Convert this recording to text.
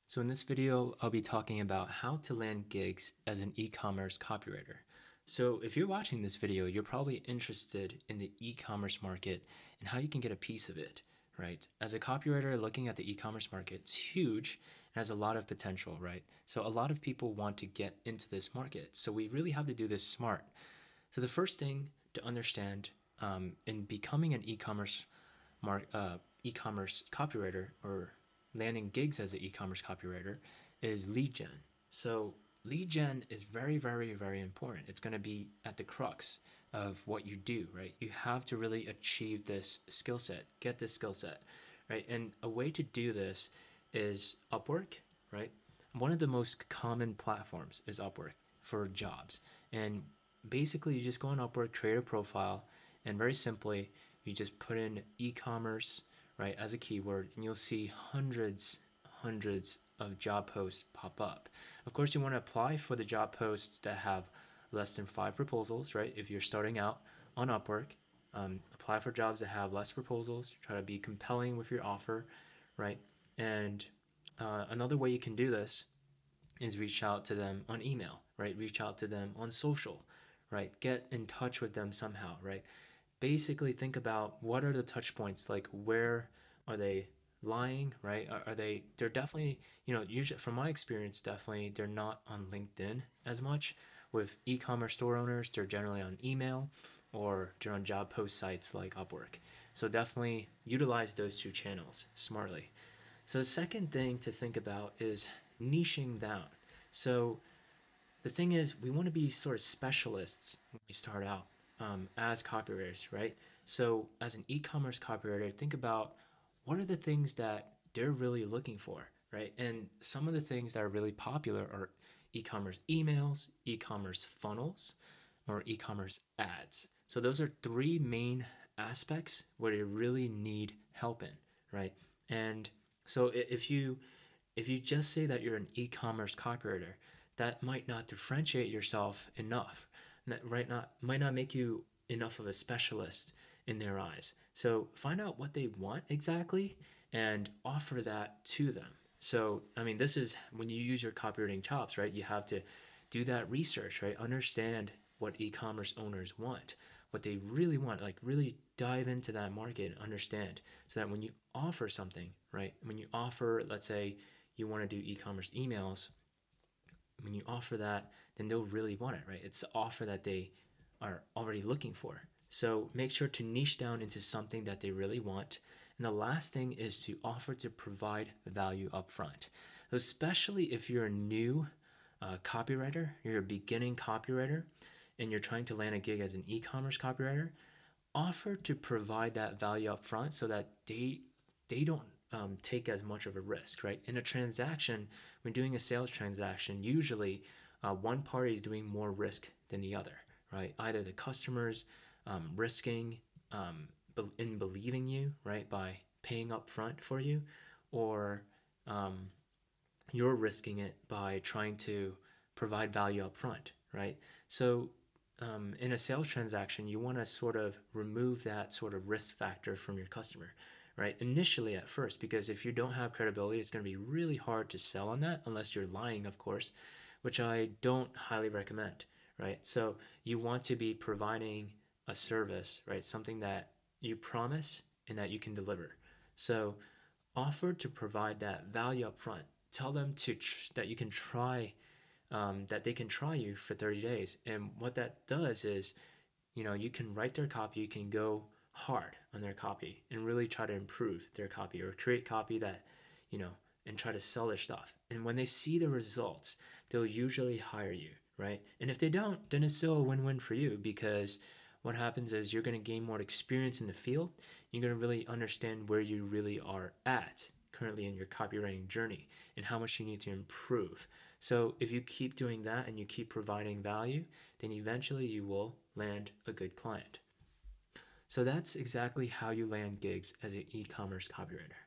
So in this video, I'll be talking about how to land gigs as an e-commerce copywriter. So if you're watching this video, you're probably interested in the e-commerce market and how you can get a piece of it, right? As a copywriter looking at the e-commerce market, it's huge and has a lot of potential, right? So a lot of people want to get into this market. So we really have to do this smart. So the first thing to understand in becoming an e-commerce copywriter or landing gigs as an e-commerce copywriter is lead gen. So lead gen is very, very, very important. It's going to be at the crux of what you do, right? You have to really achieve this skill set, get this skill set, right? And a way to do this is Upwork, right? One of the most common platforms is Upwork for jobs. And basically, you just go on Upwork, create a profile, and very simply, you just put in e-commerce, right, as a keyword, and you'll see hundreds of job posts pop up. Of course, you want to apply for the job posts that have less than 5 proposals, right? If you're starting out on Upwork, apply for jobs that have less proposals. Try to be compelling with your offer, right? And another way you can do this is reach out to them on email, right? Reach out to them on social, right? Get in touch with them somehow, right? Basically think about what are the touch points, like where are they lying, right? Are they're definitely, usually from my experience, definitely they're not on LinkedIn as much. With e-commerce store owners, they're generally on email or they're on job post sites like Upwork. So definitely utilize those two channels smartly. So the second thing to think about is niching down. So the thing is, we want to be sort of specialists when we start out as copywriters, right? So as an e-commerce copywriter, think about what are the things that they're really looking for, right? And some of the things that are really popular are e-commerce emails, e-commerce funnels, or e-commerce ads. So those are three main aspects where you really need help in, right? And so if you just say that you're an e-commerce copywriter, that might not differentiate yourself enough. That might not make you enough of a specialist in their eyes. So find out what they want exactly and offer that to them. So, I mean, this is when you use your copywriting chops, right? You have to do that research, right? Understand what e-commerce owners want, what they really want, like really dive into that market and understand so that when you offer something, right? When you offer, let's say you want to do e-commerce emails, when you offer that, then they'll really want it, right? It's the offer that they are already looking for. So make sure to niche down into something that they really want. And the last thing is to offer to provide value upfront. So especially if you're a new copywriter, you're a beginning copywriter, and you're trying to land a gig as an e-commerce copywriter, offer to provide that value up front so that they don't take as much of a risk, right? In a transaction, when doing a sales transaction, usually one party is doing more risk than the other, right? Either the customer's risking in believing you, right, by paying up front for you, or um, you're risking it by trying to provide value up front, right? So in a sales transaction, you want to sort of remove that sort of risk factor from your customer, right? Initially at first, because if you don't have credibility, it's going to be really hard to sell on that unless you're lying, of course, which I don't highly recommend, right? So you want to be providing a service, right? Something that you promise and that you can deliver. So offer to provide that value up front. Tell them that you can try that they can try you for 30 days. And what that does is, you can write their copy, you can go hard on their copy and really try to improve their copy or create copy that, you know, and try to sell their stuff. And when they see the results, they'll usually hire you, right? And if they don't, then it's still a win-win for you because what happens is you're going to gain more experience in the field. You're going to really understand where you really are at currently in your copywriting journey and how much you need to improve. So if you keep doing that and you keep providing value, then eventually you will land a good client. So that's exactly how you land gigs as an e-commerce copywriter.